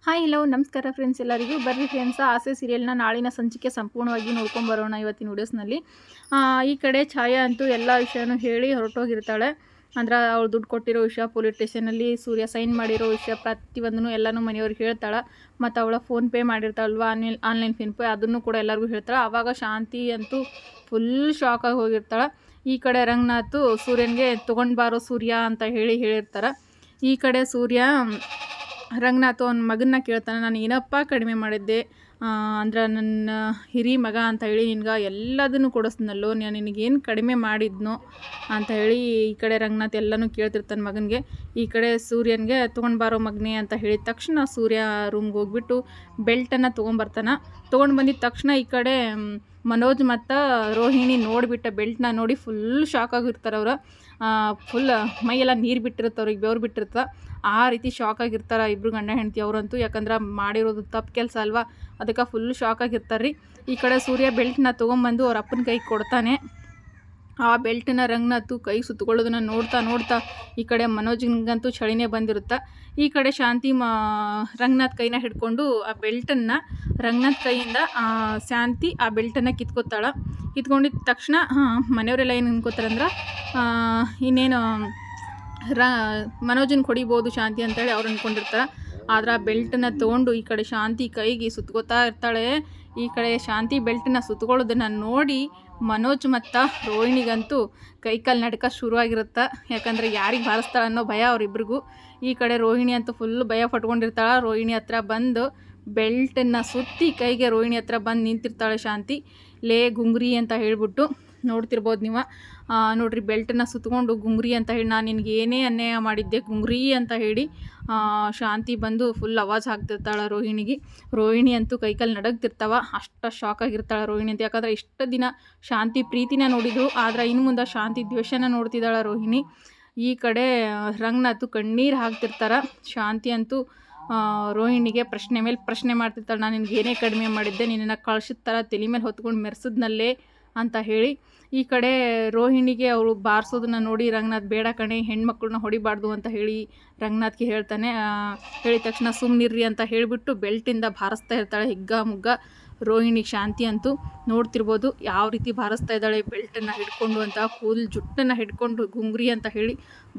Hi hello ನಮಸ್ಕಾರ friends, ಎಲ್ಲರಿಗೂ ಬರ್ರಿ ಫ್ರೆಂಡ್ಸ್. ಆಸೆ ಸೀರಿಯಲ್ನ ನಾಳಿನ ಸಂಚಿಕೆ ಸಂಪೂರ್ಣವಾಗಿ ನೋಡ್ಕೊಂಬರೋಣ ಇವತ್ತಿನ ವಿಡಿಯೋಸ್ನಲ್ಲಿ. ಈ ಕಡೆ ಛಾಯಾ ಅಂತೂ ಎಲ್ಲ ವಿಷಯನೂ ಹೇಳಿ ಹೊರಟೋಗಿರ್ತಾಳೆ. ಅಂದ್ರೆ ಅವಳು ದುಡ್ಡು ಕೊಟ್ಟಿರೋ ವಿಷಯ, ಪೊಲೀಸ್ ಸ್ಟೇಷನಲ್ಲಿ ಸೂರ್ಯ ಸೈನ್ ಮಾಡಿರೋ ವಿಷಯ ಪ್ರತಿಯೊಂದನ್ನು ಎಲ್ಲನೂ ಮನೆಯವ್ರಿಗೆ ಹೇಳ್ತಾಳೆ. ಮತ್ತು ಅವಳ ಫೋನ್ಪೇ ಮಾಡಿರ್ತಾಳಲ್ವ, ಆನ್ಲೈನ್ ಫೋನ್ಪೇ, ಅದನ್ನು ಕೂಡ ಎಲ್ಲರಿಗೂ ಹೇಳ್ತಾಳೆ. ಆವಾಗ ಶಾಂತಿ ಅಂತೂ ಫುಲ್ ಶಾಕಾಗಿ ಹೋಗಿರ್ತಾಳೆ. ಈ ಕಡೆ ರಂಗನಾಥ್ ಸೂರ್ಯನಿಗೆ ತೊಗೊಂಡು ಬಾರೋ ಸೂರ್ಯ ಅಂತ ಹೇಳಿರ್ತಾರೆ. ಈ ಕಡೆ ಸೂರ್ಯ ರಂಗನಾಥ್ ಅವನ ಮಗನ್ನ ಕೇಳ್ತಾನೆ, ನಾನು ಏನಪ್ಪ ಕಡಿಮೆ ಮಾಡಿದ್ದೆ, ಅಂದ್ರೆ ನನ್ನ ಹಿರಿ ಮಗ ಅಂತ ಹೇಳಿ ನಿನ್ಗೆ ಎಲ್ಲದನ್ನು ಕೊಡಿಸ್ನಲ್ಲೋ, ನಾನು ನಿನಗೇನು ಕಡಿಮೆ ಮಾಡಿದ್ನೋ ಅಂತ ಹೇಳಿ ಈ ಕಡೆ ರಂಗನಾಥ್ ಎಲ್ಲನೂ ಕೇಳ್ತಿರ್ತಾನೆ ಮಗನಿಗೆ. ಈ ಕಡೆ ಸೂರ್ಯನಿಗೆ ತೊಗೊಂಡು ಬಾರೋ ಮಗನೇ ಅಂತ ಹೇಳಿದ ತಕ್ಷಣ ಸೂರ್ಯ ರೂಮ್ಗೆ ಹೋಗ್ಬಿಟ್ಟು ಬೆಲ್ಟನ್ನು ತೊಗೊಂಬರ್ತಾನೆ. ತೊಗೊಂಡು ಬಂದಿದ್ದ ತಕ್ಷಣ ಈ ಕಡೆ ಮನೋಜ್ ಮತ್ತು ರೋಹಿಣಿ ನೋಡಿಬಿಟ್ಟ ಬೆಲ್ಟ್ನ ನೋಡಿ ಫುಲ್ ಶಾಕ್ ಆಗಿರ್ತಾರೆ ಅವರು. ಫುಲ್ ಮೈಯೆಲ್ಲ ನೀರು ಬಿಟ್ಟಿರುತ್ತೆ, ಅವ್ರಿಗೆ ಬೆವ್ರು ಬಿಟ್ಟಿರ್ತದೆ. ಆ ರೀತಿ ಶಾಕ್ ಆಗಿರ್ತಾರೆ ಇಬ್ಬರು ಗಂಡ ಹೆಂಡತಿ ಅವರಂತೂ. ಯಾಕಂದ್ರೆ ಮಾಡಿರೋದು ತಪ್ಪು ಕೆಲಸ ಅಲ್ವಾ, ಅದಕ್ಕೆ ಫುಲ್ ಶಾಕ್ ಆಗಿರ್ತಾರೆ ರೀ. ಈ ಕಡೆ ಸೂರ್ಯ ಬೆಲ್ಟ್ನ ತೊಗೊಂಬಂದು ಅವ್ರ ಅಪ್ಪನ ಕೈಗೆ ಕೊಡ್ತಾನೆ. ಆ ಬೆಲ್ಟನ್ನ ರಂಗನಾಥ್ ಕೈ ಸುತ್ತಕೊಳ್ಳೋದನ್ನ ನೋಡ್ತಾ ಈ ಕಡೆ ಮನೋಜ್ಗಂತೂ ಚಳಿನೇ ಬಂದಿರುತ್ತೆ. ಈ ಕಡೆ ಶಾಂತಿ ರಂಗನಾಥ್ ಕೈನ ಹಿಡ್ಕೊಂಡು ಆ ಬೆಲ್ಟನ್ನು ರಂಗನಾಥ್ ಕೈಯಿಂದ ಶಾಂತಿ ಆ ಬೆಲ್ಟನ್ನು ಕಿತ್ಕೊಂಡಿದ್ದ ತಕ್ಷಣ ಮನೆಯವರೆಲ್ಲ ಏನು ಅನ್ಕೋತಾರಂದ್ರೆ ಇನ್ನೇನು ಮನೋಜನ್ ಹೊಡಿಬೋದು ಶಾಂತಿ ಅಂತೇಳಿ ಅವ್ರು ಅಂದ್ಕೊಂಡಿರ್ತಾರೆ. ಆದ್ರೆ ಆ ಬೆಲ್ಟನ್ನು ತೊಗೊಂಡು ಈ ಕಡೆ ಶಾಂತಿ ಕೈಗೆ ಸುತ್ಕೋತಾ ಇರ್ತಾಳೆ. ಈ ಕಡೆ ಶಾಂತಿ ಬೆಲ್ಟನ್ನ ಸುತ್ಕೊಳ್ಳೋದನ್ನು ನೋಡಿ ಮನೋಜ್ ಮತ್ತು ರೋಹಿಣಿಗಂತೂ ಕೈಕಾಲು ನಡ್ಕ ಶುರುವಾಗಿರುತ್ತೆ. ಯಾಕಂದರೆ ಯಾರಿಗೆ ಬಾರಿಸ್ತಾಳೆ ಅನ್ನೋ ಭಯ ಅವರಿಬ್ರಿಗೂ. ಈ ಕಡೆ ರೋಹಿಣಿ ಅಂತೂ ಫುಲ್ ಭಯ ಪಟ್ಕೊಂಡಿರ್ತಾಳೆ. ರೋಹಿಣಿ ಹತ್ರ ಬಂದು ಬೆಲ್ಟನ್ನು ಸುತ್ತಿ ಕೈಗೆ ರೋಹಿಣಿ ಹತ್ರ ಬಂದು ನಿಂತಿರ್ತಾಳೆ ಶಾಂತಿ. ಲೇ ಗುಂಗ್ರಿ ಅಂತ ಹೇಳ್ಬಿಟ್ಟು ನೋಡ್ತಿರ್ಬೋದು ನೀವು. ನೋಡ್ರಿ, ಬೆಲ್ಟನ್ನು ಸುತ್ಕೊಂಡು ಗುಂಗ್ರಿ ಅಂತ ಹೇಳಿ, ನಾನು ನಿನಗೆ ಏನೇ ಅನ್ಯಾಯ ಮಾಡಿದ್ದೆ ಗುಂಗ್ರಿ ಅಂತ ಹೇಳಿ ಶಾಂತಿ ಬಂದು ಫುಲ್ ಆವಾಜ್ ಹಾಕ್ತಿರ್ತಾಳೆ ರೋಹಿಣಿಗೆ. ರೋಹಿಣಿ ಅಂತೂ ಕೈಕಾಲು ನಡಗ್ತಿರ್ತಾವ, ಅಷ್ಟು ಶಾಕ್ ಆಗಿರ್ತಾಳೆ ರೋಹಿಣಿ ಅಂತ. ಯಾಕಂದ್ರೆ ಇಷ್ಟು ದಿನ ಶಾಂತಿ ಪ್ರೀತಿನ ನೋಡಿದ್ರು, ಆದ್ರೆ ಇನ್ನು ಮುಂದೆ ಶಾಂತಿ ದ್ವೇಷನ ನೋಡ್ತಿದ್ದಾಳೆ ರೋಹಿಣಿ. ಈ ಕಡೆ ರಂಗನಾಥ್ ಕಣ್ಣೀರು ಹಾಕ್ತಿರ್ತಾರೆ. ಶಾಂತಿ ಅಂತೂ ರೋಹಿಣಿಗೆ ಪ್ರಶ್ನೆ ಮೇಲೆ ಪ್ರಶ್ನೆ ಮಾಡ್ತಿರ್ತಾಳೆ, ನಾನು ನಿನಗೆ ಏನೇ ಕಡಿಮೆ ಮಾಡಿದ್ದೆ, ನಿನ್ನನ್ನು ಕಳ್ಸಿದ ಥರ ತಲೆ ಮೇಲೆ ಹೊತ್ಕೊಂಡು ಮೆರೆಸಿದ್ನಲ್ಲೇ ಅಂತ ಹೇಳಿ. ಈ ಕಡೆ ರೋಹಿಣಿಗೆ ಅವಳು ಬಾರಿಸೋದನ್ನ ನೋಡಿ ರಂಗನಾಥ್, ಬೇಡ ಕಣೆ, ಹೆಣ್ಮಕ್ಳನ್ನ ಹೊಡಿಬಾರ್ದು ಅಂತ ಹೇಳಿ ರಂಗನಾಥ್ಗೆ ಹೇಳ್ತಾನೆ. ಹೇಳಿದ ತಕ್ಷಣ ಸುಮ್ಮನಿರ್ರಿ ಅಂತ ಹೇಳಿಬಿಟ್ಟು ಬೆಲ್ಟಿಂದ ಬಾರಿಸ್ತಾ ಇರ್ತಾಳೆ ಹಿಗ್ಗ ಮುಗ್ಗ ರೋಹಿಣಿ. ಶಾಂತಿ ಅಂತೂ ನೋಡ್ತಿರ್ಬೋದು ಯಾವ ರೀತಿ ಬಾರಿಸ್ತಾ ಇದ್ದಾಳೆ ಬೆಲ್ಟನ್ನು ಹಿಡ್ಕೊಂಡು ಅಂತ. ಫುಲ್ ಜುಟ್ಟನ್ನು ಹಿಡ್ಕೊಂಡು ಗುಂಗ್ರಿ ಅಂತ ಹೇಳಿ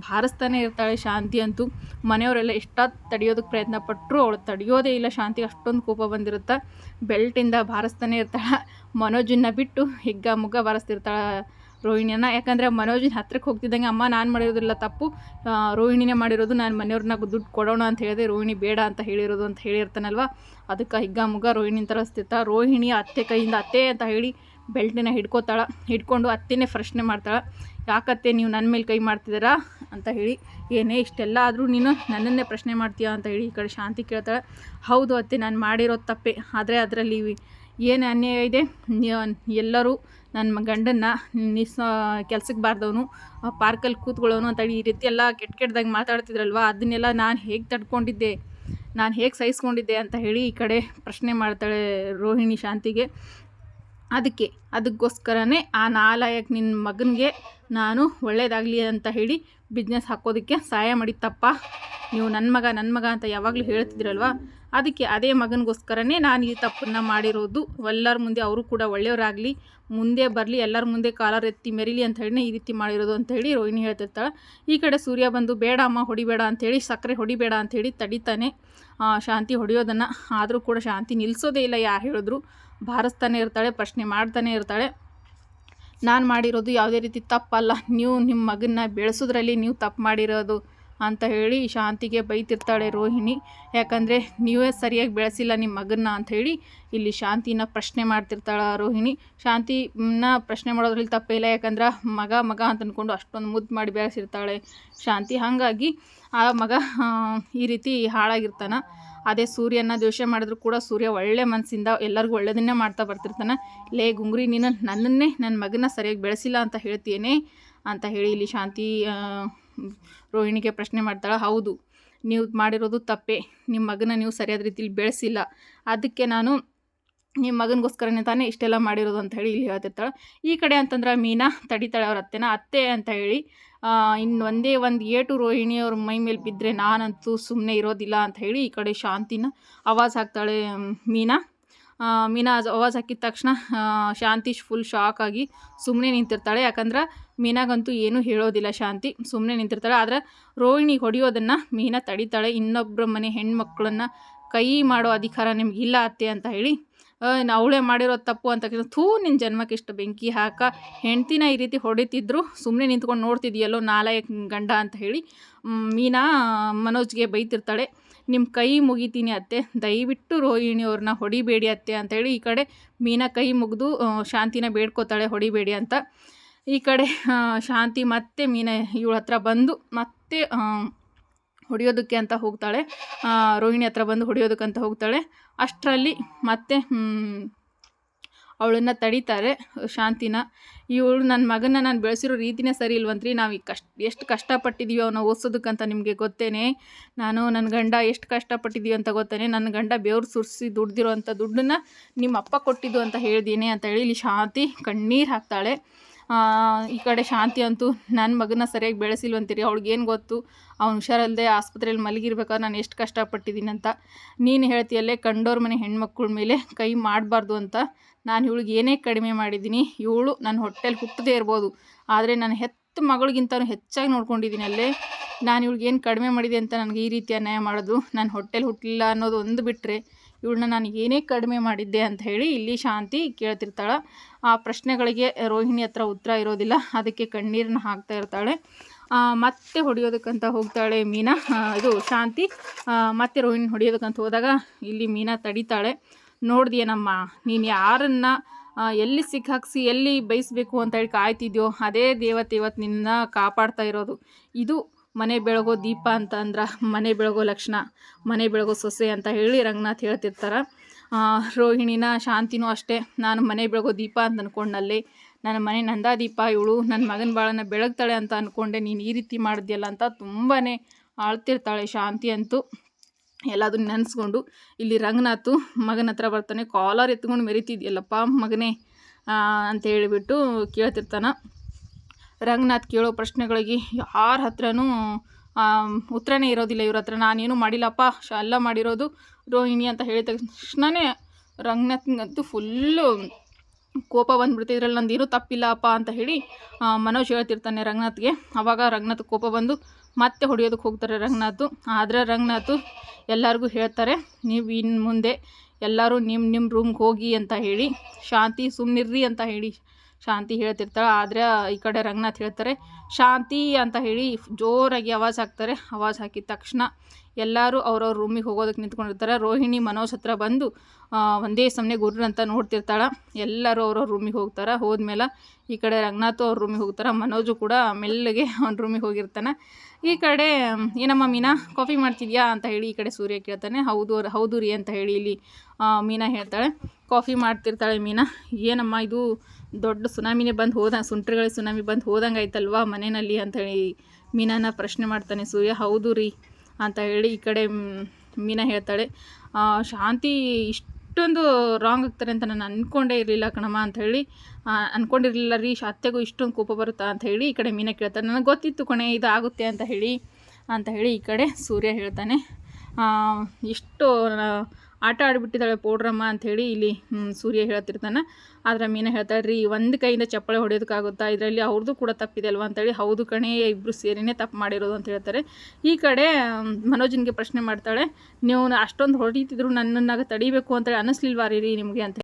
ಬಾರಿಸ್ತಾನೆ ಇರ್ತಾಳೆ ಶಾಂತಿ ಅಂತೂ. ಮನೆಯವರೆಲ್ಲ ಎಷ್ಟಾದ್ ತಡೆಯೋದಕ್ಕೆ ಪ್ರಯತ್ನ ಪಟ್ಟರು ಅವಳು ತಡೆಯೋದೇ ಇಲ್ಲ. ಶಾಂತಿಗೆ ಅಷ್ಟೊಂದು ಕೋಪ ಬಂದಿರುತ್ತೆ. ಬೆಲ್ಟಿಂದ ಬಾರಿಸ್ತಾನೆ ಇರ್ತಾಳೆ. ಮನೋಜನ್ನ ಬಿಟ್ಟು ಹಿಗ್ಗ ಮುಗ್ಗ ಬಾರಿಸ್ತಿರ್ತಾಳೆ ರೋಹಿಣಿಯನ್ನು. ಯಾಕಂದರೆ ಮನೋಜಿನ ಹತ್ರಕ್ಕೆ ಹೋಗ್ತಿದ್ದಂಗೆ, ಅಮ್ಮ ನಾನು ಮಾಡಿರೋದಿಲ್ಲ ತಪ್ಪು, ರೋಹಿಣಿನೇ ಮಾಡಿರೋದು, ನಾನು ಮನೆಯವ್ರನ್ನ ದುಡ್ಡು ಕೊಡೋಣ ಅಂತ ಹೇಳಿದೆ, ರೋಹಿಣಿ ಬೇಡ ಅಂತ ಹೇಳಿರೋದು ಅಂತ ಹೇಳಿರ್ತಾನಲ್ವ. ಅದಕ್ಕೆ ಹಿಗ್ಗ ಮುಗ್ಗ ರೋಹಿಣಿನ ತರಿಸ್ತಿರ್ತಾಳೆ. ರೋಹಿಣಿ ಅತ್ತೆ ಕೈಯಿಂದ ಅತ್ತೆ ಅಂತ ಹೇಳಿ ಬೆಲ್ಟನ್ನ ಹಿಡ್ಕೊಂಡು ಅತ್ತೆನೇ ಪ್ರಶ್ನೆ ಮಾಡ್ತಾಳೆ, ಯಾಕತ್ತೆ ನೀವು ನನ್ನ ಮೇಲೆ ಕೈ ಮಾಡ್ತಿದ್ದೀರಾ ಅಂತ ಹೇಳಿ. ಏನೇ ಇಷ್ಟೆಲ್ಲ ಆದರೂ ನೀನು ನನ್ನನ್ನೇ ಪ್ರಶ್ನೆ ಮಾಡ್ತೀಯಾ ಅಂತ ಹೇಳಿ ಈ ಕಡೆ ಶಾಂತಿ ಕೇಳ್ತಾಳೆ. ಹೌದು ಅತ್ತೆ, ನಾನು ಮಾಡಿರೋದು ತಪ್ಪೆ, ಆದರೆ ಅದರಲ್ಲಿ ಏನು ಅನ್ಯಾಯ ಇದೆ, ಎಲ್ಲರೂ ನನ್ನ ಗಂಡನ್ನ ಕೆಲ್ಸಕ್ಕೆ ಬಾರ್ದವನು, ಪಾರ್ಕಲ್ಲಿ ಕೂತ್ಕೊಳ್ಳೋನು ಅಂತೇಳಿ ಈ ರೀತಿ ಎಲ್ಲ ಕೆಟ್ಟದಾಗಿ ಮಾತಾಡ್ತಿದ್ರಲ್ವ, ಅದನ್ನೆಲ್ಲ ನಾನು ಹೇಗೆ ತಡ್ಕೊಂಡಿದ್ದೆ, ನಾನು ಹೇಗೆ ಸಹಿಸ್ಕೊಂಡಿದ್ದೆ ಅಂತ ಹೇಳಿ ಈ ಕಡೆ ಪ್ರಶ್ನೆ ಮಾಡ್ತಾಳೆ ರೋಹಿಣಿ ಶಾಂತಿಗೆ. ಅದಕ್ಕೋಸ್ಕರನೇ ಆ ನಾಲಾಯಕ್ ನಿನ್ನ ಮಗನಿಗೆ ನಾನು ಒಳ್ಳೇದಾಗಲಿ ಅಂತ ಹೇಳಿ ಬಿಸ್ನೆಸ್ ಹಾಕೋದಕ್ಕೆ ಸಹಾಯ ಮಾಡಿತ್ತಪ್ಪ. ನೀವು ನನ್ನ ಮಗ ಅಂತ ಯಾವಾಗಲೂ ಹೇಳ್ತಿದ್ರಲ್ವ, ಅದಕ್ಕೆ ಅದೇ ಮಗನಿಗೋಸ್ಕರನೇ ನಾನು ಈ ತಪ್ಪನ್ನು ಮಾಡಿರೋದು. ಎಲ್ಲರ ಮುಂದೆ ಅವರು ಕೂಡ ಒಳ್ಳೆಯವರಾಗಲಿ, ಮುಂದೆ ಬರಲಿ, ಎಲ್ಲರ ಮುಂದೆ ಕಾಲರ್ ಎತ್ತಿ ಮೆರಿಲಿ ಅಂತ ಹೇಳಿ ಈ ರೀತಿ ಮಾಡಿರೋದು ಅಂತ ಹೇಳಿ ರೋಹಿಣಿ ಹೇಳ್ತಿರ್ತಾಳೆ. ಈ ಕಡೆ ಸೂರ್ಯ ಬಂದು ಬೇಡ ಅಮ್ಮ ಹೊಡಿಬೇಡ ಅಂಥೇಳಿ, ಸಕ್ಕರೆ ಹೊಡಿಬೇಡ ಅಂಥೇಳಿ ತಡಿತಾನೆ ಶಾಂತಿ ಹೊಡೆಯೋದನ್ನು. ಆದರೂ ಕೂಡ ಶಾಂತಿ ನಿಲ್ಲಿಸೋದೇ ಇಲ್ಲ, ಯಾರು ಹೇಳಿದ್ರು ಬಾರಿಸ್ತಾನೆ ಇರ್ತಾಳೆ, ಪ್ರಶ್ನೆ ಮಾಡ್ತಾನೆ ಇರ್ತಾಳೆ. ನಾನು ಮಾಡಿರೋದು ಯಾವುದೇ ರೀತಿ ತಪ್ಪಲ್ಲ, ನೀವು ನಿಮ್ಮ ಮಗನ್ನ ಬೆಳೆಸೋದ್ರಲ್ಲಿ ನೀವು ತಪ್ಪು ಮಾಡಿರೋದು ಅಂತ ಹೇಳಿ ಶಾಂತಿಗೆ ಬೈತಿರ್ತಾಳೆ ರೋಹಿಣಿ. ಯಾಕಂದರೆ ನೀವೇ ಸರಿಯಾಗಿ ಬೆಳೆಸಿಲ್ಲ ನಿಮ್ಮ ಮಗನ್ನ ಅಂಥೇಳಿ ಇಲ್ಲಿ ಶಾಂತಿನ ಪ್ರಶ್ನೆ ಮಾಡ್ತಿರ್ತಾಳೆ ರೋಹಿಣಿ. ಶಾಂತಿನ ಪ್ರಶ್ನೆ ಮಾಡೋದ್ರಲ್ಲಿ ತಪ್ಪೇ ಇಲ್ಲ, ಯಾಕಂದ್ರೆ ಮಗ ಅಂತ ಅಂದ್ಕೊಂಡು ಅಷ್ಟೊಂದು ಮುದ್ದು ಮಾಡಿ ಬೆಳೆಸಿರ್ತಾಳೆ ಶಾಂತಿ. ಹಾಗಾಗಿ ಆ ಮಗ ಈ ರೀತಿ ಹಾಳಾಗಿರ್ತಾನೆ. ಅದೇ ಸೂರ್ಯನ ದ್ವೇಷ ಮಾಡಿದ್ರು ಕೂಡ ಸೂರ್ಯ ಒಳ್ಳೆ ಮನಸ್ಸಿಂದ ಎಲ್ಲರಿಗೂ ಒಳ್ಳೆಯದನ್ನೇ ಮಾಡ್ತಾ ಬರ್ತಿರ್ತಾನೆ. ಲೇ ಗುಂಗ್ರಿ, ನೀನು ನನ್ನನ್ನೇ, ನನ್ನ ಮಗನ ಸರಿಯಾಗಿ ಬೆಳೆಸಿಲ್ಲ ಅಂತ ಹೇಳ್ತೀಯೇನೆ ಅಂತ ಹೇಳಿ ಇಲ್ಲಿ ಶಾಂತಿ ರೋಹಿಣಿಗೆ ಪ್ರಶ್ನೆ ಮಾಡ್ತಾಳೆ. ಹೌದು, ನೀವು ಮಾಡಿರೋದು ತಪ್ಪೇ, ನಿಮ್ಮ ಮಗನ ನೀವು ಸರಿಯಾದ ರೀತಿಲಿ ಬೆಳೆಸಿಲ್ಲ, ಅದಕ್ಕೆ ನಾನು ನಿಮ್ಮ ಮಗನಿಗೋಸ್ಕರನೇ ತಾನೇ ಇಷ್ಟೆಲ್ಲ ಮಾಡಿರೋದು ಅಂತ ಹೇಳಿ ಇಲ್ಲಿ ಹೇಳ್ತಿರ್ತಾಳೆ. ಈ ಕಡೆ ಅಂತಂದ್ರೆ ಮೀನಾ ತಡಿತಾಳೆ ಅವ್ರ ಅತ್ತೆ ಅಂತ ಹೇಳಿ. ಇನ್ನು ಒಂದೇ ಒಂದು ಏಟು ರೋಹಿಣಿ ಅವ್ರ ಮೈ ಮೇಲೆ ಬಿದ್ದರೆ ನಾನಂತೂ ಸುಮ್ಮನೆ ಇರೋದಿಲ್ಲ ಅಂತ ಹೇಳಿ ಈ ಕಡೆ ಶಾಂತಿನ ಆವಾಜ್ ಹಾಕ್ತಾಳೆ ಮೀನಾ. ಆವಾಜ್ ಹಾಕಿದ ತಕ್ಷಣ ಶಾಂತಿ ಫುಲ್ ಶಾಕ್ ಆಗಿ ಸುಮ್ಮನೆ ನಿಂತಿರ್ತಾಳೆ. ಯಾಕಂದ್ರೆ ಮೀನಾಗಂತೂ ಏನೂ ಹೇಳೋದಿಲ್ಲ, ಶಾಂತಿ ಸುಮ್ಮನೆ ನಿಂತಿರ್ತಾಳೆ. ಆದರೆ ರೋಹಿಣಿಗೆ ಹೊಡೆಯೋದನ್ನು ಮೀನಾ ತಡಿತಾಳೆ. ಇನ್ನೊಬ್ಬರ ಮನೆ ಹೆಣ್ಮಕ್ಳನ್ನ ಕೈ ಮಾಡೋ ಅಧಿಕಾರ ನಿಮಗಿಲ್ಲ ಅತ್ತೆ ಅಂತ ಹೇಳಿ, ಅವಳೇ ಮಾಡಿರೋ ತಪ್ಪು ಅಂತ ಥೂ ನಿನ್ನ ಜನ್ಮಕ್ಕೆ ಇಷ್ಟು ಬೆಂಕಿ ಹಾಕ, ಹೆಂಡ್ತಿನ ಈ ರೀತಿ ಹೊಡಿತಿದ್ರು ಸುಮ್ಮನೆ ನಿಂತ್ಕೊಂಡು ನೋಡ್ತಿದ್ಯಲ್ಲೋ ನಾಲಾಯಕ್ ಗಂಡ ಅಂತ ಹೇಳಿ ಮೀನಾ ಮನೋಜ್ಗೆ ಬೈತಿರ್ತಾಳೆ. ನಿಮ್ಮ ಕೈ ಮುಗಿತೀನಿ ಅತ್ತೆ, ದಯವಿಟ್ಟು ರೋಹಿಣಿ ಅವ್ರನ್ನ ಹೊಡಿಬೇಡಿ ಅತ್ತೆ ಅಂತೇಳಿ ಈ ಕಡೆ ಮೀನಾ ಕೈ ಮುಗಿದು ಶಾಂತಿನ ಬೇಡ್ಕೋತಾಳೆ ಹೊಡಿಬೇಡಿ ಅಂತ. ಈ ಕಡೆ ಶಾಂತಿ ಮತ್ತೆ ಮೀನಾ ಇವಳ ಹತ್ರ ಬಂದು ಮತ್ತೆ ಹೊಡೆಯೋದಕ್ಕೆ ಅಂತ ಹೋಗ್ತಾಳೆ, ರೋಹಿಣಿ ಹತ್ರ ಬಂದು ಹೊಡೆಯೋದಕ್ಕಂತ ಹೋಗ್ತಾಳೆ. ಅಷ್ಟರಲ್ಲಿ ಮತ್ತೆ ಅವಳನ್ನು ತಡೀತಾರೆ ಶಾಂತಿನ. ಇವಳು ನನ್ನ ಮಗನ ನಾನು ಬೆಳೆಸಿರೋ ರೀತಿನೇ ಸರಿ ಇಲ್ವಂತ್ರಿ, ನಾವು ಎಷ್ಟು ಕಷ್ಟಪಟ್ಟಿದ್ದೀವಿ ಅವನ್ನ ಓದಿಸೋದಕ್ಕಂತ ನಿಮಗೆ ಗೊತ್ತೇನೆ, ನನ್ನ ಗಂಡ ಎಷ್ಟು ಕಷ್ಟಪಟ್ಟಿದ್ದೀವಿ ಅಂತ ಗೊತ್ತೇನೆ, ನನ್ನ ಗಂಡ ಬೆವ್ರು ಸುರಿಸಿ ದುಡ್ದಿರೋ ಅಂಥ ದುಡ್ಡನ್ನು ನಿಮ್ಮ ಅಪ್ಪ ಕೊಟ್ಟಿದ್ದು ಅಂತ ಹೇಳ್ದೀನಿ ಅಂತ ಹೇಳಿ ಇಲ್ಲಿ ಶಾಂತಿ ಕಣ್ಣೀರು ಹಾಕ್ತಾಳೆ. ಈ ಕಡೆ ಶಾಂತಿ ಅಂತೂ ನನ್ನ ಮಗನ ಸರಿಯಾಗಿ ಬೆಳೆಸಿಲ್ವಂತೀರಿ, ಅವ್ಳಿಗೇನು ಗೊತ್ತು, ಅವ್ನು ಹುಷಾರಲ್ಲದೆ ಆಸ್ಪತ್ರೆಯಲ್ಲಿ ಮಲಗಿರ್ಬೇಕಾದ್ರೆ ನಾನು ಎಷ್ಟು ಕಷ್ಟಪಟ್ಟಿದ್ದೀನಿ ಅಂತ. ನೀನು ಹೇಳ್ತೀಯಲ್ಲೇ ಕಂಡೋರ ಮನೆ ಹೆಣ್ಮಕ್ಳ ಮೇಲೆ ಕೈ ಮಾಡಬಾರ್ದು ಅಂತ. ನಾನು ಇವಳಿಗೆ ಏನೇ ಕಡಿಮೆ ಮಾಡಿದ್ದೀನಿ, ಇವಳು ನನ್ನ ಹೊಟ್ಟೆಲಿ ಹುಟ್ಟದೇ ಇರ್ಬೋದು, ಆದರೆ ನಾನು ಹೆತ್ತ ಮಗಳಿಗಿಂತನೂ ಹೆಚ್ಚಾಗಿ ನೋಡ್ಕೊಂಡಿದ್ದೀನಿ ಅಲ್ಲೇ. ನಾನು ಇವಳಿಗೆ ಏನು ಕಡಿಮೆ ಮಾಡಿದೆ ಅಂತ ನನಗೆ ಈ ರೀತಿ ಅನ್ಯಾಯ ಮಾಡೋದು, ನಾನು ಹೊಟ್ಟೆಲಿ ಹುಟ್ಟಲಿಲ್ಲ ಅನ್ನೋದು ಒಂದು ಬಿಟ್ಟರೆ ಇವಳನ್ನ ನಾನು ಏನೇ ಕಡಿಮೆ ಮಾಡಿದ್ದೆ ಅಂತ ಹೇಳಿ ಇಲ್ಲಿ ಶಾಂತಿ ಕೇಳ್ತಿರ್ತಾಳೆ. ಆ ಪ್ರಶ್ನೆಗಳಿಗೆ ರೋಹಿಣಿ ಹತ್ರ ಉತ್ತರ ಇರೋದಿಲ್ಲ, ಅದಕ್ಕೆ ಕಣ್ಣೀರನ್ನ ಹಾಕ್ತಾ ಇರ್ತಾಳೆ. ಮತ್ತೆ ಹೊಡೆಯೋದಕ್ಕಂತ ಹೋಗ್ತಾಳೆ ಮೀನಾ, ಶಾಂತಿ ಮತ್ತೆ ರೋಹಿಣಿ ಹೊಡೆಯೋದಕ್ಕಂತ ಹೋದಾಗ ಇಲ್ಲಿ ಮೀನಾ ತಡಿತಾಳೆ. ನೋಡ್ದಿಯೇನಮ್ಮ, ನೀನು ಯಾರನ್ನು ಎಲ್ಲಿ ಸಿಕ್ಕಾಕ್ಸಿ ಎಲ್ಲಿ ಬಯಸಬೇಕು ಅಂತ ಹೇಳಿ ಕಾಯ್ತಿದ್ಯೋ ಅದೇ ದೇವತೆ ಇವತ್ತು ನಿನ್ನ ಕಾಪಾಡ್ತಾ ಇರೋದು. ಇದು ಮನೆ ಬೆಳಗೋ ದೀಪ ಅಂತ ಅಂದ್ರೆ ಮನೆ ಬೆಳಗೋ ಲಕ್ಷಣ, ಮನೆ ಬೆಳಗೋ ಸೊಸೆ ಅಂತ ಹೇಳಿ ರಂಗನಾಥ್ ಹೇಳ್ತಿರ್ತಾರೆ. ರೋಹಿಣಿನ ಶಾಂತಿನೂ ಅಷ್ಟೇ, ನಾನು ಮನೆ ಬೆಳಗೋ ದೀಪ ಅಂತ ಅಂದ್ಕೊಂಡಲ್ಲಿ ನನ್ನ ಮನೆ ನಂದಾದೀಪ, ಇವಳು ನನ್ನ ಮಗನ ಬಾಳನ್ನು ಬೆಳಗ್ತಾಳೆ ಅಂತ ಅಂದ್ಕೊಂಡೆ, ನೀನು ಈ ರೀತಿ ಮಾಡಿದ್ಯಲ್ಲ ಅಂತ ತುಂಬಾ ಆಳ್ತಿರ್ತಾಳೆ ಶಾಂತಿ ಅಂತೂ. ಎಲ್ಲದನ್ನು ನೆನೆಸ್ಕೊಂಡು ಇಲ್ಲಿ ರಂಗನಾಥು ಮಗನ ಹತ್ರ ಬರ್ತಾನೆ, ಕಾಲರ್ ಎತ್ಕೊಂಡು ಮೆರಿತಿದ್ಯಲ್ಲಪ್ಪ ಮಗನೇ ಅಂತ ಹೇಳಿಬಿಟ್ಟು ಕೇಳ್ತಿರ್ತಾನೆ. ರಂಗನಾಥ್ ಕೇಳೋ ಪ್ರಶ್ನೆಗಳಿಗೆ ಯಾರ ಹತ್ರನೂ ಉತ್ತರನೇ ಇರೋದಿಲ್ಲ ಇವ್ರ ಹತ್ರ. ನಾನೇನು ಮಾಡಿಲ್ಲಪ್ಪ, ಎಲ್ಲ ಮಾಡಿರೋದು ರೋಹಿಣಿ ಅಂತ ಹೇಳಿದ ತಕ್ಷಣವೇ ರಂಗನಾಥ್ಗಂತೂ ಫುಲ್ಲು ಕೋಪ ಬಂದುಬಿಡುತ್ತೆ. ಇದರಲ್ಲಿ ನಂದೇನೂ ತಪ್ಪಿಲ್ಲಪ್ಪ ಅಂತ ಹೇಳಿ ಮನೋಜ್ ಹೇಳ್ತಿರ್ತಾನೆ ರಂಗನಾಥ್ಗೆ. ಆವಾಗ ರಂಗನಾಥ್ ಕೋಪ ಬಂದು ಮತ್ತೆ ಹೊಡೆಯೋದಕ್ಕೆ ಹೋಗ್ತಾರೆ ರಂಗನಾಥು. ಆದರೆ ರಂಗನಾಥು ಎಲ್ಲರಿಗೂ ಹೇಳ್ತಾರೆ, ನೀವು ಇನ್ನು ಮುಂದೆ ಎಲ್ಲರೂ ನಿಮ್ಮ ರೂಮ್ಗೆ ಹೋಗಿ ಅಂತ ಹೇಳಿ, ಶಾಂತಿ ಸುಮ್ಮನಿರ್ರಿ ಅಂತ ಹೇಳಿ ಶಾಂತಿ ಹೇಳ್ತಿರ್ತಾಳೆ. ಆದರೆ ಈ ಕಡೆ ರಂಗನಾಥ್ ಹೇಳ್ತಾರೆ ಶಾಂತಿ ಅಂತ ಹೇಳಿ ಜೋರಾಗಿ ಆವಾಜ್ ಹಾಕ್ತಾರೆ. ಆವಾಜ್ ಹಾಕಿದ ತಕ್ಷಣ ಎಲ್ಲರೂ ಅವ್ರವ್ರ ರೂಮಿಗೆ ಹೋಗೋದಕ್ಕೆ ನಿಂತ್ಕೊಂಡಿರ್ತಾರೆ. ರೋಹಿಣಿ ಮನೋಜ್ ಹತ್ರ ಬಂದು ಒಂದೇ ಸಮನೆ ಗುರ್ರ ಅಂತ ನೋಡ್ತಿರ್ತಾಳೆ. ಎಲ್ಲರೂ ಅವ್ರವ್ರ ರೂಮಿಗೆ ಹೋಗ್ತಾರೆ. ಹೋದ್ಮೇಲೆ ಈ ಕಡೆ ರಂಗನಾಥು ಅವ್ರ ರೂಮಿಗೆ ಹೋಗ್ತಾರೆ. ಮನೋಜು ಕೂಡ ಮೆಲ್ಲಗೆ ಅವ್ನ ರೂಮಿಗೆ ಹೋಗಿರ್ತಾನೆ. ಈ ಕಡೆ ಏನಮ್ಮ ಮೀನಾ ಕಾಫಿ ಮಾಡ್ತಿದ್ಯಾ ಅಂತ ಹೇಳಿ ಈ ಕಡೆ ಸೂರ್ಯ ಕೇಳ್ತಾನೆ. ಹೌದು ರೀ ಅಂತ ಹೇಳಿ ಇಲ್ಲಿ ಮೀನಾ ಹೇಳ್ತಾಳೆ. ಕಾಫಿ ಮಾಡ್ತಿರ್ತಾಳೆ ಮೀನಾ. ಏನಮ್ಮ ಇದು ದೊಡ್ಡ ಸುನಾಮಿನೇ ಬಂದು ಸುಂಟ್ರಗಳ ಸುನಾಮಿ ಬಂದು ಹೋದಂಗೆ ಆಯ್ತಲ್ವಾ ಮನೆಯಲ್ಲಿ ಅಂತ ಹೇಳಿ ಮೀನಾನ ಪ್ರಶ್ನೆ ಮಾಡ್ತಾನೆ ಸೂರ್ಯ. ಹೌದು ರೀ ಅಂತ ಹೇಳಿ ಈ ಕಡೆ ಮೀನಾ ಹೇಳ್ತಾಳೆ. ಶಾಂತಿ ಇಷ್ಟೊಂದು ರಾಂಗ್ ಆಗ್ತಾರೆ ಅಂತ ನಾನು ಅಂದ್ಕೊಂಡೇ ಇರಲಿಲ್ಲ ಕಣಮ್ಮ ಅಂತ ಹೇಳಿ, ಅಂದ್ಕೊಂಡಿರಲಿಲ್ಲ ರೀ, ಅತ್ತೆಗೂ ಇಷ್ಟೊಂದು ಕೋಪ ಬರುತ್ತಾ ಅಂತ ಹೇಳಿ ಈ ಕಡೆ ಮೀನಾ ಕೇಳ್ತಾನೆ. ನನಗೆ ಗೊತ್ತಿತ್ತು ಕಣೆ ಇದು ಆಗುತ್ತೆ ಅಂತ ಹೇಳಿ ಈ ಕಡೆ ಸೂರ್ಯ ಹೇಳ್ತಾನೆ. ಇಷ್ಟು ಆಟ ಆಡಿಬಿಟ್ಟಿದ್ದಾಳೆ ಪೌಡ್ರಮ್ಮ ಅಂಥೇಳಿ ಇಲ್ಲಿ ಸೂರ್ಯ ಹೇಳ್ತಿರ್ತಾನೆ. ಆದರೆ ಮೀನಾ ಹೇಳ್ತಾಳೆ ರೀ, ಒಂದು ಕೈಯಿಂದ ಚಪ್ಪಳೆ ಹೊಡೆಯೋದಕ್ಕಾಗುತ್ತಾ, ಇದರಲ್ಲಿ ಅವ್ರದ್ದು ಕೂಡ ತಪ್ಪಿದೆ ಅಲ್ವಾ ಅಂತೇಳಿ. ಹೌದು ಕಣೆ, ಇಬ್ಬರು ಸೇರಿನೇ ತಪ್ಪು ಮಾಡಿರೋದು ಅಂತ ಹೇಳ್ತಾರೆ. ಈ ಕಡೆ ಮನೋಜನಿಗೆ ಪ್ರಶ್ನೆ ಮಾಡ್ತಾಳೆ, ನೀವು ಅಷ್ಟೊಂದು ಹೊಡಿತಿದ್ರು ನನ್ನನ್ನಾಗ ತಡಿಬೇಕು ಅಂತೇಳಿ ಅನ್ನಿಸ್ಲಿಲ್ವಾ ರೀ ನಿಮಗೆ ಅಂತ.